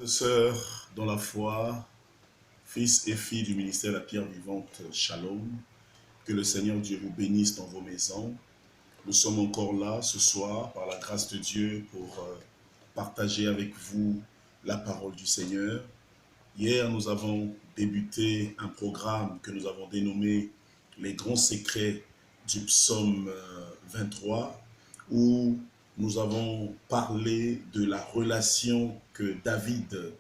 Sœurs dans la foi, fils et filles du ministère de la Pierre Vivante, Shalom. Que le Seigneur Dieu vous bénisse dans vos maisons. Nous sommes encore là ce soir, par la grâce de Dieu, pour partager avec vous la parole du Seigneur. Hier, nous avons débuté un programme que nous avons dénommé « Les grands secrets du psaume 23 » où nous avons parlé de la relation que David,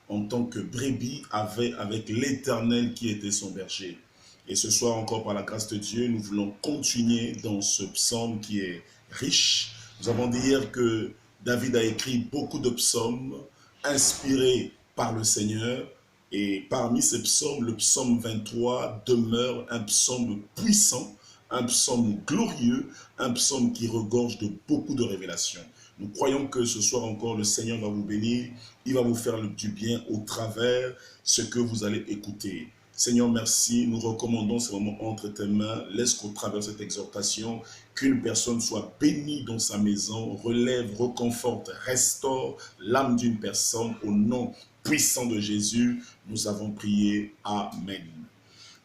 en tant que brebis, avait avec l'Éternel qui était son berger. Et ce soir encore, par la grâce de Dieu, nous voulons continuer dans ce psaume qui est riche. Nous avons dit hier que David a écrit beaucoup de psaumes inspirés par le Seigneur. Et parmi ces psaumes, le psaume 23 demeure un psaume puissant, un psaume glorieux, un psaume qui regorge de beaucoup de révélations. Nous croyons que ce soir encore, le Seigneur va vous bénir. Il va vous faire du bien au travers ce que vous allez écouter. Seigneur, merci. Nous recommandons ce moment entre tes mains. Laisse qu'au travers de cette exhortation, qu'une personne soit bénie dans sa maison, relève, reconforte, restaure l'âme d'une personne. Au nom puissant de Jésus, nous avons prié. Amen.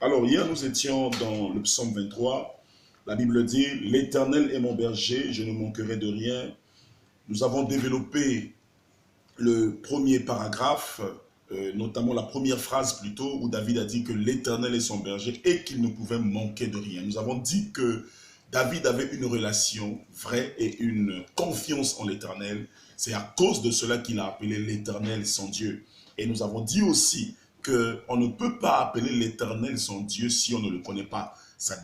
Alors, hier, nous étions dans le psaume 23. La Bible dit, « L'Éternel est mon berger, je ne manquerai de rien. » Nous avons développé le premier paragraphe, notamment la première phrase plutôt, où David a dit que l'Éternel est son berger et qu'il ne pouvait manquer de rien. Nous avons dit que David avait une relation vraie et une confiance en l'Éternel. C'est à cause de cela qu'il a appelé l'Éternel son Dieu. Et nous avons dit aussi qu'on ne peut pas appeler l'Éternel son Dieu si on ne le connaît pas. Ça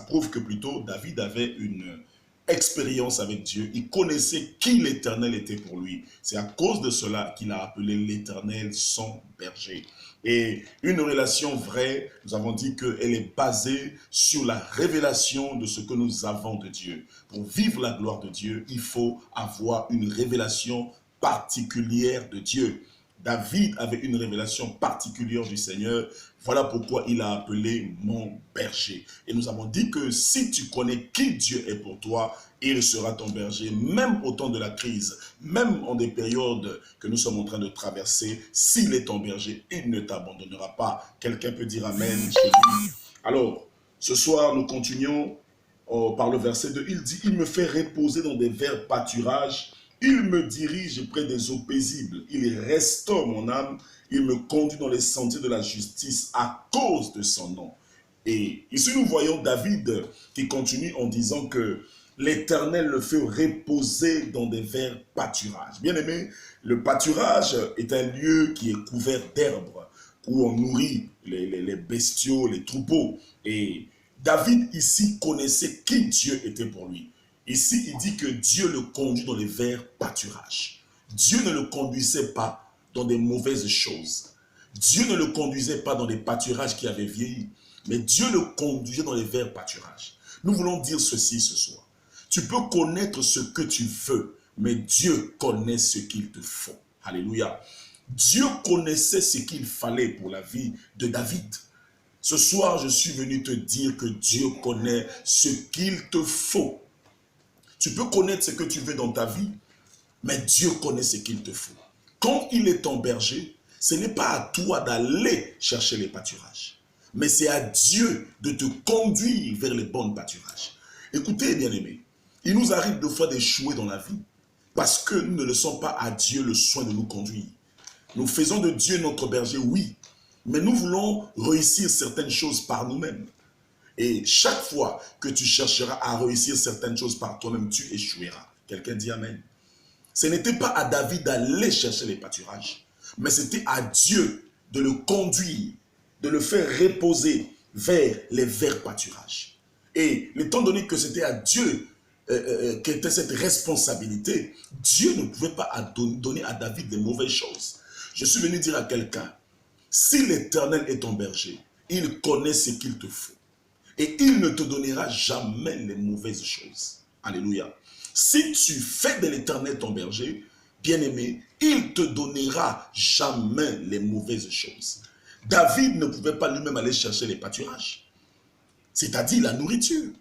prouve que plutôt David avait une expérience avec Dieu. Il connaissait qui l'Éternel était pour lui. C'est à cause de cela qu'il a appelé l'Éternel son berger. Et une relation vraie, nous avons dit qu'elle est basée sur la révélation de ce que nous avons de Dieu. Pour vivre la gloire de Dieu, il faut avoir une révélation particulière de Dieu. David avait une révélation particulière du Seigneur. Voilà pourquoi il a appelé mon berger. Et nous avons dit que si tu connais qui Dieu est pour toi, il sera ton berger, même au temps de la crise, même en des périodes que nous sommes en train de traverser. S'il est ton berger, il ne t'abandonnera pas. Quelqu'un peut dire Amen chez lui. Alors, ce soir, nous continuons par le verset 2. Il dit, il me fait reposer dans des verts pâturages. Il me dirige près des eaux paisibles. Il restaure mon âme. Il me conduit dans les sentiers de la justice à cause de son nom. Et ici, nous voyons David qui continue en disant que l'Éternel le fait reposer dans des verts pâturages. Bien aimé, le pâturage est un lieu qui est couvert d'herbes, où on nourrit les bestiaux, les troupeaux. Et David ici connaissait qui Dieu était pour lui. Ici, il dit que Dieu le conduit dans les verts pâturages. Dieu ne le conduisait pas dans des mauvaises choses. Dieu ne le conduisait pas dans des pâturages qui avaient vieilli, mais Dieu le conduisait dans les verts pâturages. Nous voulons dire ceci ce soir. Tu peux connaître ce que tu veux, mais Dieu connaît ce qu'il te faut. Alléluia. Dieu connaissait ce qu'il fallait pour la vie de David. Ce soir, je suis venu te dire que Dieu connaît ce qu'il te faut. Tu peux connaître ce que tu veux dans ta vie, mais Dieu connaît ce qu'il te faut. Quand il est ton berger, ce n'est pas à toi d'aller chercher les pâturages, mais c'est à Dieu de te conduire vers les bons pâturages. Écoutez, bien-aimés, il nous arrive de fois d'échouer dans la vie parce que nous ne laissons pas à Dieu le soin de nous conduire. Nous faisons de Dieu notre berger, oui, mais nous voulons réussir certaines choses par nous-mêmes. Et chaque fois que tu chercheras à réussir certaines choses par toi-même, tu échoueras. Quelqu'un dit Amen. Ce n'était pas à David d'aller chercher les pâturages, mais c'était à Dieu de le conduire, de le faire reposer vers les verts pâturages. Et étant donné que c'était à Dieu qu'était cette responsabilité, Dieu ne pouvait pas donner à David des mauvaises choses. Je suis venu dire à quelqu'un, si l'Éternel est ton berger, il connaît ce qu'il te faut. Et il ne te donnera jamais les mauvaises choses. Alléluia. Si tu fais de l'Éternel ton berger, bien-aimé, il ne te donnera jamais les mauvaises choses. David ne pouvait pas lui-même aller chercher les pâturages, c'est-à-dire la nourriture.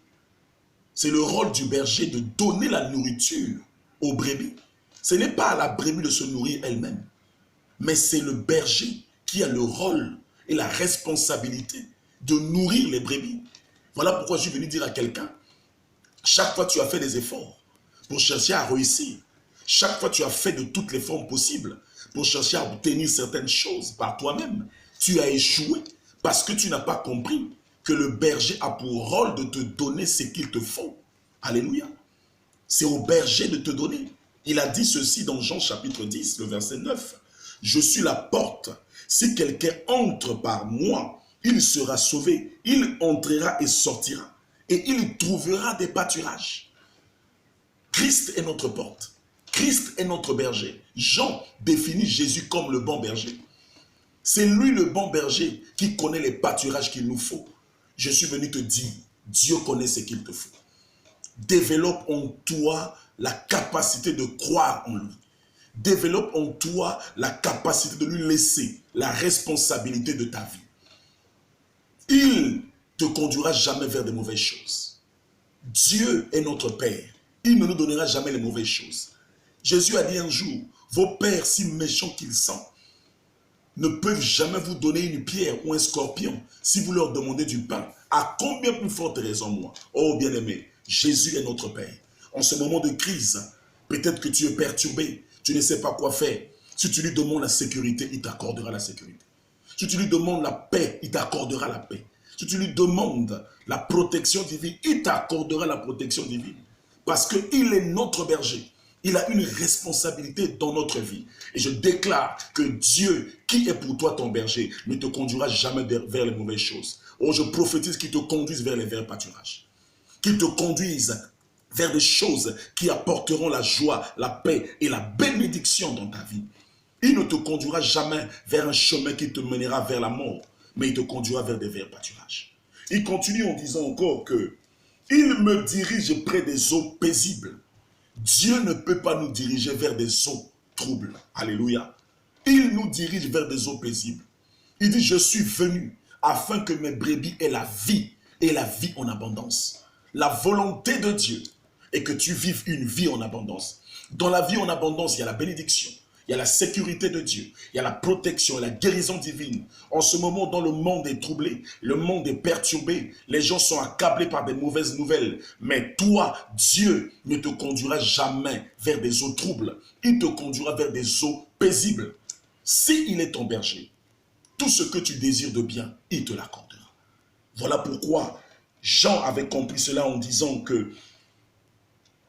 C'est le rôle du berger de donner la nourriture aux brebis. Ce n'est pas à la brebis de se nourrir elle-même, Mais c'est le berger qui a le rôle et la responsabilité de nourrir les brebis. Voilà pourquoi je suis venu dire à quelqu'un, chaque fois tu as fait des efforts pour chercher à réussir, chaque fois tu as fait de toutes les formes possibles pour chercher à obtenir certaines choses par toi-même, tu as échoué parce que tu n'as pas compris que le berger a pour rôle de te donner ce qu'il te faut. Alléluia. C'est au berger de te donner. Il a dit ceci dans Jean chapitre 10, le verset 9. Je suis la porte. Si quelqu'un entre par moi, il sera sauvé. Il entrera et sortira. Et il trouvera des pâturages. Christ est notre porte. Christ est notre berger. Jean définit Jésus comme le bon berger. C'est lui le bon berger qui connaît les pâturages qu'il nous faut. Je suis venu te dire, Dieu connaît ce qu'il te faut. Développe en toi la capacité de croire en lui. Développe en toi la capacité de lui laisser la responsabilité de ta vie. Il ne te conduira jamais vers de mauvaises choses. Dieu est notre Père. Il ne nous donnera jamais les mauvaises choses. Jésus a dit un jour, vos pères si méchants qu'ils sont, ne peuvent jamais vous donner une pierre ou un scorpion si vous leur demandez du pain. À combien plus forte raison moi? Oh bien-aimé, Jésus est notre Père. En ce moment de crise, peut-être que tu es perturbé, tu ne sais pas quoi faire. Si tu lui demandes la sécurité, il t'accordera la sécurité. Si tu lui demandes la paix, il t'accordera la paix. Si tu lui demandes la protection divine, il t'accordera la protection divine. Parce qu'il est notre berger. Il a une responsabilité dans notre vie. Et je déclare que Dieu, qui est pour toi ton berger, ne te conduira jamais vers les mauvaises choses. Oh, je prophétise qu'il te conduise vers les verts pâturages. Qu'il te conduise vers des choses qui apporteront la joie, la paix et la bénédiction dans ta vie. Il ne te conduira jamais vers un chemin qui te mènera vers la mort, mais il te conduira vers des verts pâturages. Il continue en disant encore que il me dirige près des eaux paisibles. Dieu ne peut pas nous diriger vers des eaux troubles. Alléluia. Il nous dirige vers des eaux paisibles. Il dit, je suis venu afin que mes brebis aient la vie et la vie en abondance. La volonté de Dieu est que tu vives une vie en abondance. Dans la vie en abondance, il y a la bénédiction. Il y a la sécurité de Dieu, il y a la protection et la guérison divine. En ce moment, dans le monde est troublé, le monde est perturbé, les gens sont accablés par des mauvaises nouvelles. Mais toi, Dieu ne te conduira jamais vers des eaux troubles. Il te conduira vers des eaux paisibles. S'il est ton berger, tout ce que tu désires de bien, il te l'accordera. Voilà pourquoi Jean avait compris cela en disant que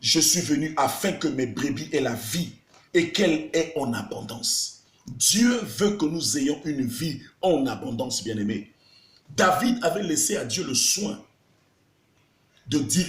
je suis venu afin que mes brebis aient la vie et qu'elle est en abondance. Dieu veut que nous ayons une vie en abondance, bien-aimés. David avait laissé à Dieu le soin de diriger